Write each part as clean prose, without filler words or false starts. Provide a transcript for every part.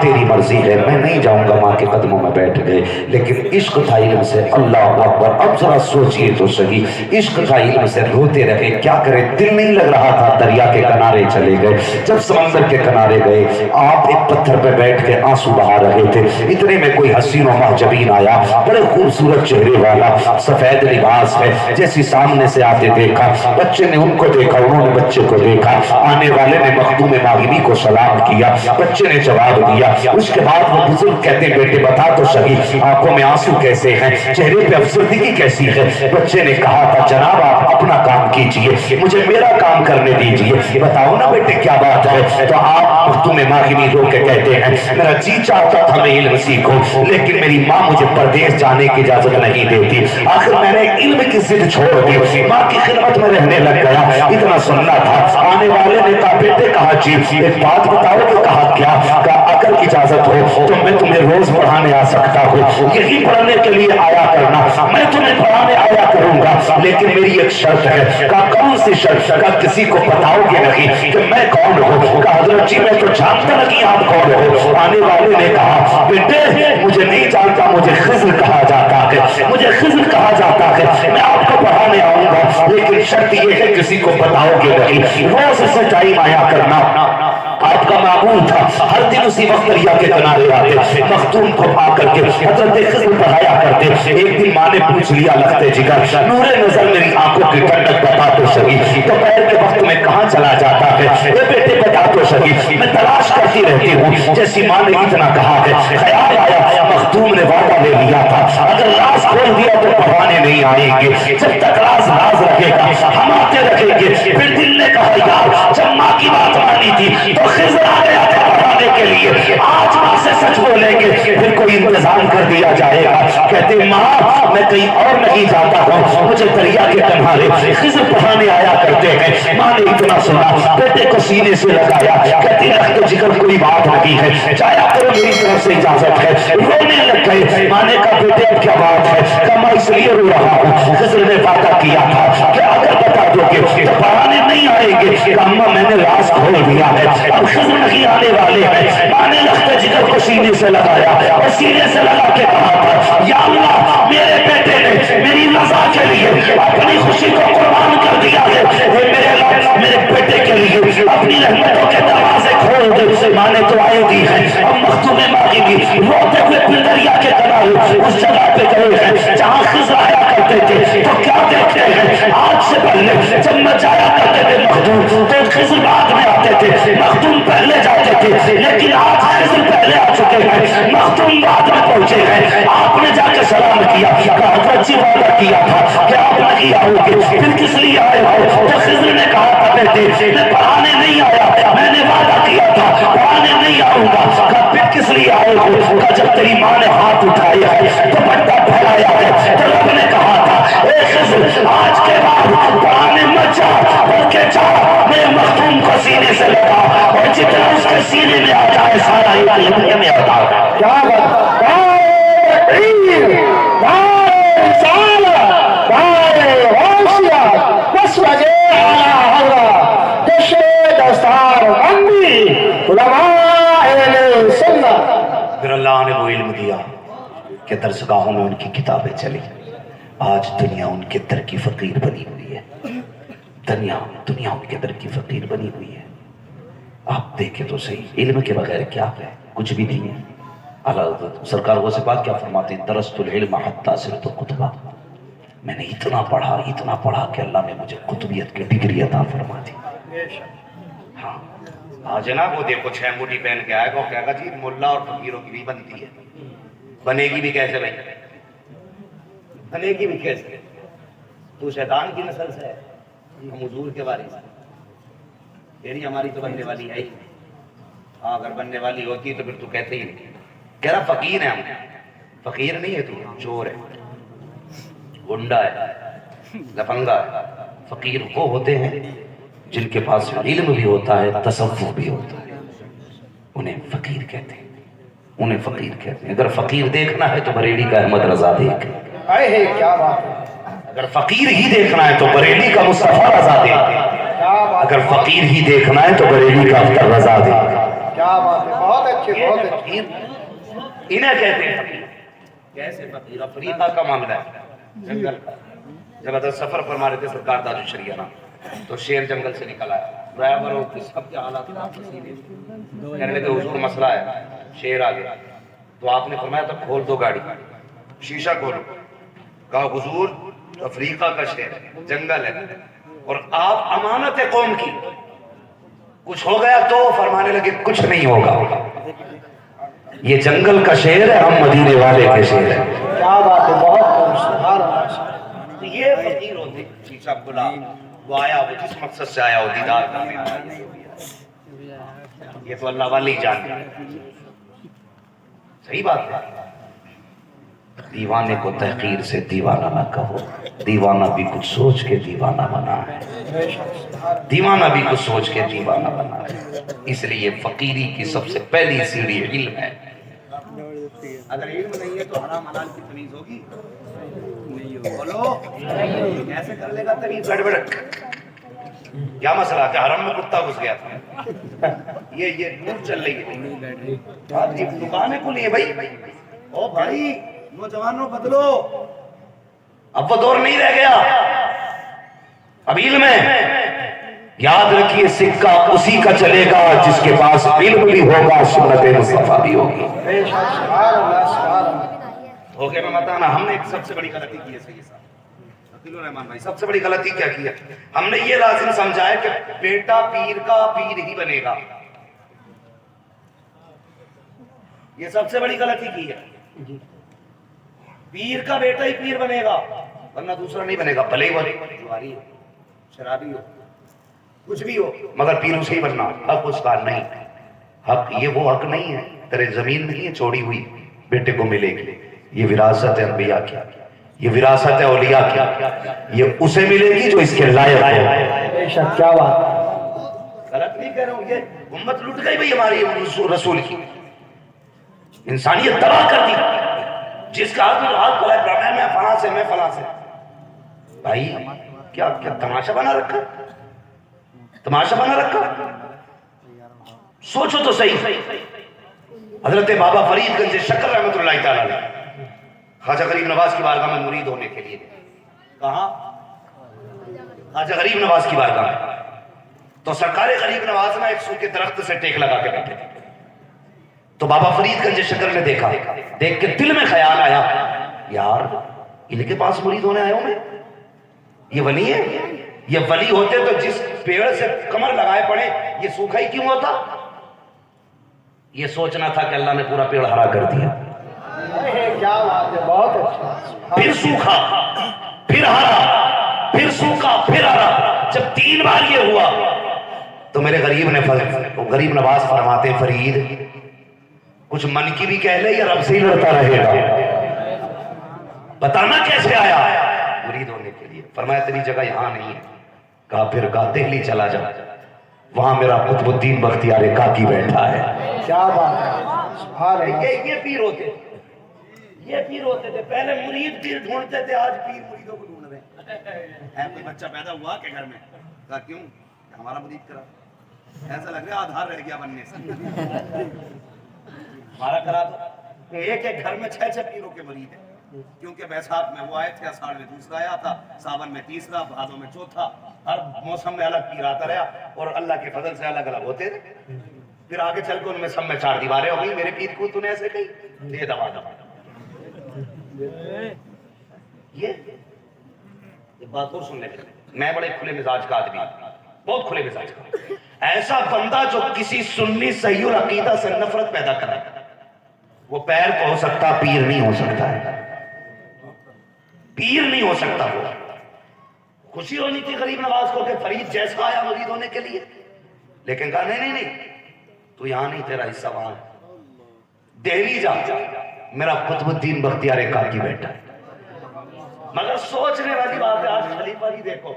تیری مرضی ہے، میں نہیں جاؤں گا۔ ماں کے قدموں میں بیٹھ گئے، لیکن عشق تھا علم سے۔ اللہ اکبر! اب ذرا سوچئے تو صحیح، عشق تھا علم سے، روتے رہے، کیا کرے، دل نہیں لگ رہا تھا۔ دریا کے کنارے چلے گئے، جب سمندر کے کنارے گئے، آپ ایک پتھر پہ بیٹھ کے آنسو بہا رہے تھے، اتنے میں کوئی حسین و محجبین آیا، بڑے خوبصورت چہرے والا، سفید لباس ہے، جیسی سامنے سے آتے دیکھا، بچے نے ان کو دیکھا، انہوں نے بچے کو دیکھا، آنے والے نے مخدوم ماغبی کو سلام کیا، بچے نے جواب دیا۔ اس کے بعد وہ بزرگ کہتے ہیں بیٹے بتا تو صحیح، آنکھوں میں آنسو کیسے ہیں، چہرے پہ افسردگی کیسی ہے؟ بچے نے کہا تھا جناب آپ اپنا کام کیجئے، مجھے میرا کام کرنے دیجئے، بتاؤ نا بیٹے کیا بات ہے؟ تو آپ مخدوم ماغبی رو کے کہتے ہیں میرا جی چاہتا تھا میں علم سیکھوں، لیکن میری ماں مجھے پردیس جانے کی اجازت نہیں دیتی، آخر میں نے علم کی ضد چھوڑ دی، ماں کی خدمت میں رہنے لگ گیا۔ اتنا سننا تھا، آنے والے نے کہا بیٹے کہا جی ایک بات بتاؤ کہ کہا کیا؟ کہا اگر اجازت ہو تو میں تمہیں روز پڑھانے آ سکتا ہوں، یہی پڑھنے کے لیے آیا کرنا، میں تمہیں پڑھانے آیا کروں گا، لیکن میری ایک شرط ہے۔ کہا کون سی شرط؟ کہا کسی کو بتاؤ گے نہیں کہ میں کون ہوں۔ کہا حضرت جی میں تو جانتا نہیں آپ کون ہو۔ آنے والے نے کہا بیٹے مجھے نہیں جانتا، مجھے خضر کہا جاتا ہے، مجھے خضر کہا جاتا ہے، میں آپ کو پڑھانے آؤں گا، لیکن شرط یہ ہے کسی کو بتاؤ گے نہیں، روز سے ٹائم آیا کرنا۔ آپ کا معمول تھا ہر دن اسی وقت دریا کے کنارے آتے، مخدوم کو پا کر کے حضرت خضر پڑھایا کرتے۔ ایک دن ماں نے پوچھ لیا لختے جگر نور نظر میری آنکھوں کی ٹھنڈک بتا تو صحیح، دوپہر کے وقت میں کہاں چلا جاتا ہے؟ اے بیٹے بتا تو صحیح، میں تلاش کرتی رہتی ہوں۔ جیسی ماں نے اتنا کہا ہے، خیال آیا مخدوم نے وعدہ لے لیا تھا اگر راز کھول دیا تو پڑھانے نہیں آئیں گے، جب تک راز رہے گا ہم آتے رہیں گے۔ پھر دل نے کہا یار جب ماں کی بات مانی تھی تو خضر آ گیا تھا پڑھانے کے لیے، آج ماں سے سچ بولیں گے پھر کوئی انتظام کر دیا جائے گا۔ کہتے ماں میں کہیں اور نہیں جاتا ہوں، مجھے دریا کے کنارے خضر پڑھانے آیا کرتے ہیں۔ ماں نے اتنا سنا، بیٹے کو سینے سے لگایا، کہتی رکھتے جگر کوئی بات نہیں ہے، جایا کرو میری طرف سے اجازت ہے۔ رونے لگ گئے، ماں نے کہا بیٹے اب کیا بات ہے؟ کہا میں اس لیے رو رہا ہوں، خضر نے وعدہ کیا تھا کہ اگر بتا دو گے تو پڑھانے نہیں آئیں گے۔ کہا اماں میں نے راز کھول دیا ہے، اب خضر نہیں آنے والے ہیں۔ ماں نے لختے جگر کو سینے سے لگایا اور سینے سے لگا کے کہا تھا یا اللہ میرے بیٹے نے میری رضا کے لیے اپنی خوشی کو قربان کر دیا ہے، میرے اللہ میرے بیٹے کے لیے اپنی رحمتوں کے دروازے کھول دے۔ ماں نے دعائیں دی ہیں، اب مخدوم ماغبی روتے ہوئے پھر دریا کے کنارے اس جگہ پہ گئے ہیں جہاں خضر آیا کرتے تھے۔ تو کیا دیکھتے ہیں آج سے پہلے جب میں جایا کرتے تھے مخدوم تو خضر بعد میں آتے تھے، مخدوم پہلے جاتے تھے، لیکن آج خضر پہلے آ چکے ہیں، مخدوم بعد میں پہنچے ہیں۔ آپ نے جا کے سلام کیا، کہا حضرت جی وعدہ کیا تھا کہ آپ نہیں آؤ گے، پھر کس لیے آئے ہو؟ تو خضر نے کہا تھا بیٹے میں پڑھانے نہیں آیا، میں نے وعدہ کیا تھا پڑھانے نہیں آؤں گا۔ کہا پھر کس لیے آئے ہو؟ کہا جب تیری ماں نے ہاتھ اٹھایا ہے دوپٹہ پھیلایا ہے تو رب نے کہا تھا اے خضر آج کے بعد پڑھانے مت جا، بلکہ جا میرے مخدوم کو سینے سے لگا اور جتنا اس کے سینے میں آ جائے سارا ایک لمحے میں آتا ہے۔ کیا بات پھر اللہ نے وہ علم دیا کہ درسگاہوں میں ان کی کتابیں چلی، آج دنیا ان کے در کی فقیر بنی ہوئی ہے، دنیا ان کے در کی فقیر بنی ہوئی ہے۔ آپ دیکھیں تو صحیح علم کے بغیر کیا ہے، کچھ بھی نہیں ہے۔ اللہ سرکار وہ سے بات کیا فرماتے ہیں درست العلم حتی صرت قطبہ، میں نے اتنا پڑھا کہ اللہ نے مجھے قطبیت کی ڈگری عطا فرما دی۔ ہاں جناب وہ دیکھو 6 موٹی پہن کے آئے گا کہے گا جی ملا اور فقیروں کی بھی بنتی ہے، بنے گی بھی کیسے بھائی، بنے گی بھی کیسے؟ تو شیطان کی نسل سے ہے، ہم حضور کے وارث ہیں، تیری ہماری تو بننے والی ہے ہی، ہاں اگر بننے والی ہوتی تو پھر تو کہتے ہی نہیں۔ کہہ رہا فقیر ہے ہم، فقیر نہیں ہے تو چور ہے، گنڈا ہے، لفنگا ہے۔ فقیر وہ ہوتے ہیں جن کے پاس علم بھی ہوتا ہے تصوف بھی ہوتا ہے، انہیں فقیر کہتے ہیں، اگر فقیر دیکھنا ہے تو بریلی کا احمد رضا دیکھ، کیا بات ہے، اگر فقیر ہی دیکھنا ہے تو بریلی کا مصطفیٰ رضا دیکھ، اگر فقیر ہی دیکھنا ہے تو بریلی کا اختر رضا دیکھ۔ کیا بات ہے، بہت اچھے بہت اچھے. فقیر انہیں کہتے ہیں فقیر. کیسے فقیر؟ افریقہ کا معاملہ ہے، جنگل کا. جب حضرت سفر فرما رہے تھے سرکار تاج الشریعہ نا، تو شیر جنگل سے نکل آیا. ڈرائیور اور سب کے حالات کہنے لگے حضور مسئلہ ہے، شیر آ گیا. تو آپ نے فرمایا تو کھول دو گاڑی، شیشہ کھولو. کہا حضور افریقہ کا شیر ہے، جنگل ہے، اور آپ امانت ہے قوم کی، کچھ ہو گیا تو؟ فرمانے لگے کچھ نہیں ہوگا، یہ جنگل کا شیر ہے، ہم مدینے والے کے شیر ہیں. کیا بات ہے، بہت خوب، سبحان اللہ. یہ فقیر ہوتے شیشہ کھلا، وہ آیا، وہ جس مقصد سے آیا وہ دیدار کرنے آیا. یہ تو اللہ والی جانتا ہے. صحیح بات ہے. دیوانے کو تحقیر سے دیوانہ نہ کہو، دیوانہ بھی کچھ سوچ کے دیوانہ بنا ہے، دیوانہ بھی کچھ سوچ کے دیوانہ بنا ہے. اس لیے فقیری کی سب سے پہلی سیڑھی علم ہے. اگر علم نہیں ہے تو حرام حلال کی تمیز ہوگی؟ بولو کیسے کر لے گا تمیز؟ گڑبڑ کیا مسئلہ کہ حرم میں کتا گھس گیا تھا، یہ لوٹ چل رہی ہے. دکانیں کھلی ہیں بھائی. او بھائی نوجوانوں بدلو، اب وہ دور نہیں رہ گیا. اب علم ہے. یاد رکھیے سکہ اسی کا چلے گا جس کے پاس علم بھی ہوگا، سنت مصطفیٰ بھی ہوگی. سبحان اللہ سبحان اللہ. دھوکے میں مت آنا. ہم نے ایک سب سے بڑی غلطی کی ہے سید صاحب عقیل الرحمان بھائی، سب سے بڑی غلطی کیا کی ہے؟ ہم نے یہ لازم سمجھا ہے کہ بیٹا پیر کا پیر ہی بنے گا. یہ سب سے بڑی غلطی کی ہے. پیر کا بیٹا ہی پیر بنے گا ورنہ دوسرا نہیں بنے گا. بھلے ہی وہ جواری ہو، شرابی ہو، کچھ بھی ہو، مگر پیر اسے ہی بننا. حق اس کا نہیں. حق یہ وہ حق نہیں ہے تیرے زمین نہیں ہے چھوڑی ہوئی بیٹے کو ملے گی. یہ وراثت ہے انبیاء کی، یہ وراثت ہے اولیاء کی، یہ اسے ملے گی جو اس کے لائق ہے. بے شک. کیا بات. غلط نہیں کہہ رہا ہوں. یہ امت لٹ گئی بھئی ہماری رسول کی، انسانیت تباہ کر دی. جس کا ہاتھ کھلا ہے برہمن میں فلاں سے میں فلاں سے. بھائی کیا تماشا بنا رکھا، تماشا بنا رکھا. سوچو تو صحیح. حضرت بابا فرید گنج شکر رحمۃ اللہ تعالی علیہ خواجہ غریب نواز کی بارگاہ میں مرید ہونے کے لیے. کہاں؟ خواجہ غریب نواز کی بارگاہ میں. تو سرکار غریب نواز نے ایک سوکھے درخت سے ٹیک لگا کے بیٹھے. تو بابا فرید گنج شکر نے دیکھا، دیکھ کے دل میں خیال آیا یار ان کے پاس مرید ہونے آیا ہوں میں، یہ ولی ہے. یہ ولی ہوتے تو جس پیڑ سے کمر لگائے پڑے یہ سوکھا ہی کیوں ہوتا؟ یہ سوچنا تھا کہ اللہ نے پورا پیڑ ہرا کر دیا. کیا بات ہے، بہت اچھا. پھر سوکھا، پھر ہرا، پھر سوکھا، پھر ہرا. جب 3 بار یہ ہوا تو میرے غریب نواز فرماتے فرید کچھ من کی بھی کہہ لے یا رب سے ہی لڑتا رہے گا؟ بتانا کیسے آیا؟ مرید ہونے کے لیے. فرمایا تیری جگہ یہاں نہیں ہے. کہا پھر کہا دہلی چلا جا، وہاں میرا قطب الدین بختیار کاکی بیٹھا ہے. کیا بات ہے، سبحان اللہ. یہ پیر ہوتے، یہ پیر ہوتے تھے. پہلے مرید پیر ڈھونڈتے تھے، آج پیر مریدوں کو ڈھونڈ رہے ہیں. کوئی بچہ پیدا ہوا کہ گھر میں؟ کہا کیوں؟ ہمارا مرید کرا. ایسا لگ رہا ہے آدھار رہ گیا بننے سے. ہمارا کرا دو. ایک ایک گھر میں 6 پیروں کے مرید ہیں. کیونکہ بیساکھ میں وہ آئے تھے، اساڑھ میں دوسرا آیا تھا، ساون میں تیسرا، بھادو میں چوتھا. ہر موسم میں الگ پیر آتا رہا اور اللہ کے فضل سے الگ الگ ہوتے تھے. پھر آگے چل کے ان میں سب میں 4 دیواریں ہو گئی. میرے پیر کو تو نے ایسے کہی دے دبا دبا. یہ بات اور سن لے. میں بڑے کھلے مزاج کا آدمی، بہت کھلے مزاج کا. ایسا بندہ جو کسی سنی صحیح العقیدہ سے نفرت پیدا کرے وہ پیر تو ہو سکتا، پیر نہیں ہو سکتا ہے. پیر نہیں ہو سکتا. وہ خوشی ہونی تھی غریب نواز کو کہ فرید جیسا آیا مرید ہونے کے لیے، لیکن کہا نہیں تو یہاں نہیں، تیرا حصہ وہاں. دہلی جا، میرا قطب الدین بختیار کاکی بیٹھا. مگر سوچنے والی بات ہے آج خلیفہ بھی دیکھو،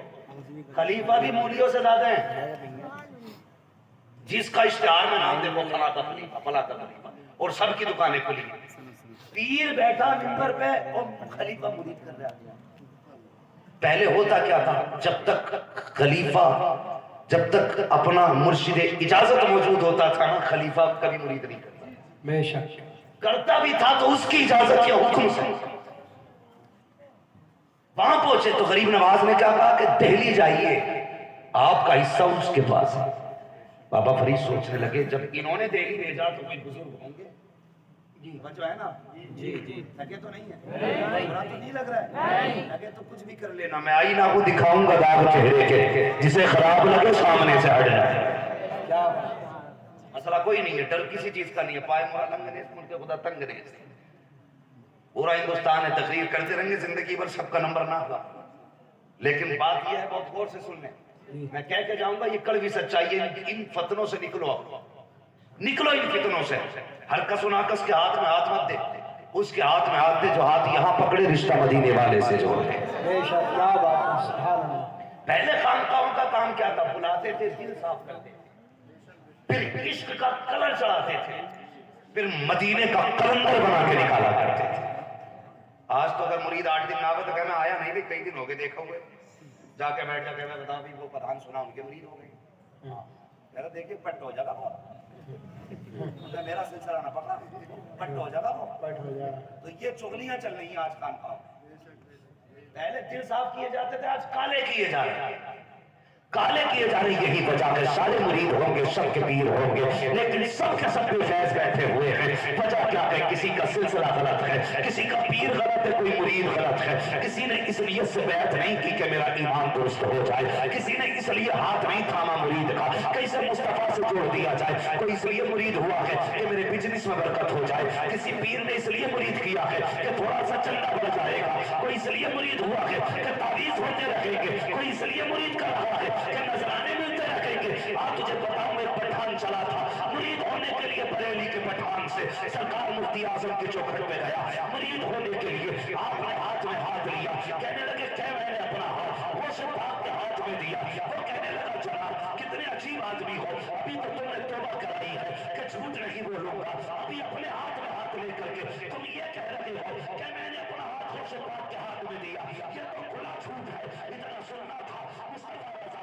خلیفہ بھی مولیوں سے زیادہ ہیں. جس کا اشتہار میں نام دیکھو فلاں کا خلیفہ، فلاں کا خلیفہ، اور سب کی دکانیں کھلی. پیر بیٹھا منبر پہ اور خلیفہ مرید کر رہا. پہلے ہوتا کیا تھا؟ جب تک خلیفہ جب تک اپنا مرشد اجازت موجود ہوتا تھا نا خلیفہ کبھی مرید نہیں کرتا، بے شک کرتا بھی تھا تو اس کی اجازت یا حکم سے۔ وہاں پہنچے تو غریب نواز نے کیا کہا کہ دہلی جائیے، آپ کا حصہ اس کے پاس ہے۔ بابا فرید سوچنے لگے جب انہوں نے دہلی بھیجا تو کوئی بزرگ ہوں گے، جی جو ہے نا، جی جی لگے تو نہیں ہے، برا تو نہیں لگ رہا ہے، لگے تو کچھ بھی کر لینا، میں آئینہ کو دکھاؤں گا داغ چہرے کے، جسے خراب لگے سامنے سے ہٹ جائے۔ کیا بات، مسئلہ کوئی نہیں ہے، ڈر کسی چیز کا نہیں ہے، پائے مورا لنگ نے ملک خدا تنگ نے، پورا ہندوستان ہے، تقریر کرتے رہیں گے زندگی بھر، سب کا نمبر نہ ہوگا، لیکن بات یہ ہے بہت غور سے سن لیں، میں کہہ کے جاؤں گا یہ کڑوی سچائی ہے، ان فتنوں سے نکلو، نکلو ان فتنوں سے۔ ہر کس و ناکس کے ہاتھ میں ہاتھ مت دے، اس کے ہاتھ میں ہاتھ دے جو ہاتھ یہاں پکڑے، رشتہ مدینے والے سے جوڑ دے۔ بے شک کیا بات ہے، سبحان اللہ۔ پہلے خانقاہوں کا کام کیا تھا؟ بلاتے تھے، دل صاف کرتے تھے، پھر عشق کا کلر چڑھاتے تھے، پھر مدینے کا کلندر بنا کے نکالا کرتے تھے۔ آج تو اگر مرید 8 دن نہ آئے تو کہ میں آیا نہیں بھی، کئی دن ہو گئے دیکھا ہوئے، جا کے بیٹھ جا کے میں بتا بھی وہ پٹھان سنا ان کے مرید ہو گئے، میرا دیکھیں پٹ ہو جاتا وہ، میرا سلسلہ نہ پکڑا، پٹ ہو جاتا وہ، پٹ ہو جائے، تو یہ چغلیاں چل رہی ہیں آج خانقاہوں میں۔ پہلے دل صاف کیے جاتے تھے، آج کالے کیے جا رہے ہیں، کالے کیے جا رہے ہیں۔ یہی وجہ ہے سارے مرید ہوں گے، سب کے پیر ہوں گے، لیکن سب کے سب بے فیض بیٹھے ہوئے ہیں۔ وجہ کیا ہے؟ کسی کا سلسلہ غلط ہے، کسی کا پیر غلط ہے، کوئی مرید غلط ہے، کسی نے اس لیے سے بیعت نہیں کی کہ میرا ایمان درست ہو جائے، کسی نے اس لیے ہاتھ نہیں تھاما مرید کا کیسے مصطفیٰ سے جوڑ دیا جائے، کوئی اس لیے مرید ہوا ہے کہ میرے بزنس میں برکت ہو جائے، کسی پیر نے اس لیے مرید کیا ہے کہ تھوڑا سا چندہ بڑھ جائے گا، کوئی اس لیے مرید ہوا ہے کہ تعویذ ہوتے رہیں گے، کوئی اس لیے مرید کر رہا ہے کہ نذرانے ملتے رہیں گے۔ آج تجھے بتاؤں میں پٹھان چلا تھا مرید ہونے کے لیے، بریلی کے پٹھان سے سرکار مفتی اعظم کے چوکھٹ پہ گیا مرید ہونے کے لیے، آپ نے ہاتھ میں ہاتھ لیا، کہنے لگے کہ میں نے اپنا ہاتھ وہ سے پاک کے ہاتھ میں دیا، وہ کہنے لگا جناب کتنے عجیب آدمی ہو، ابھی تو تم نے توبہ کرائی ہے کہ جھوٹ نہیں بولوں گا، ابھی اپنے ہاتھ میں ہاتھ لے کر کے تم یہ کہہ رہے ہو کہ میں نے اپنا ہاتھ وہ سے پاک کے ہاتھ میں دیا، یہ تو کھلا جھوٹ ہے۔ اتنا سننا تھا مصطفیٰ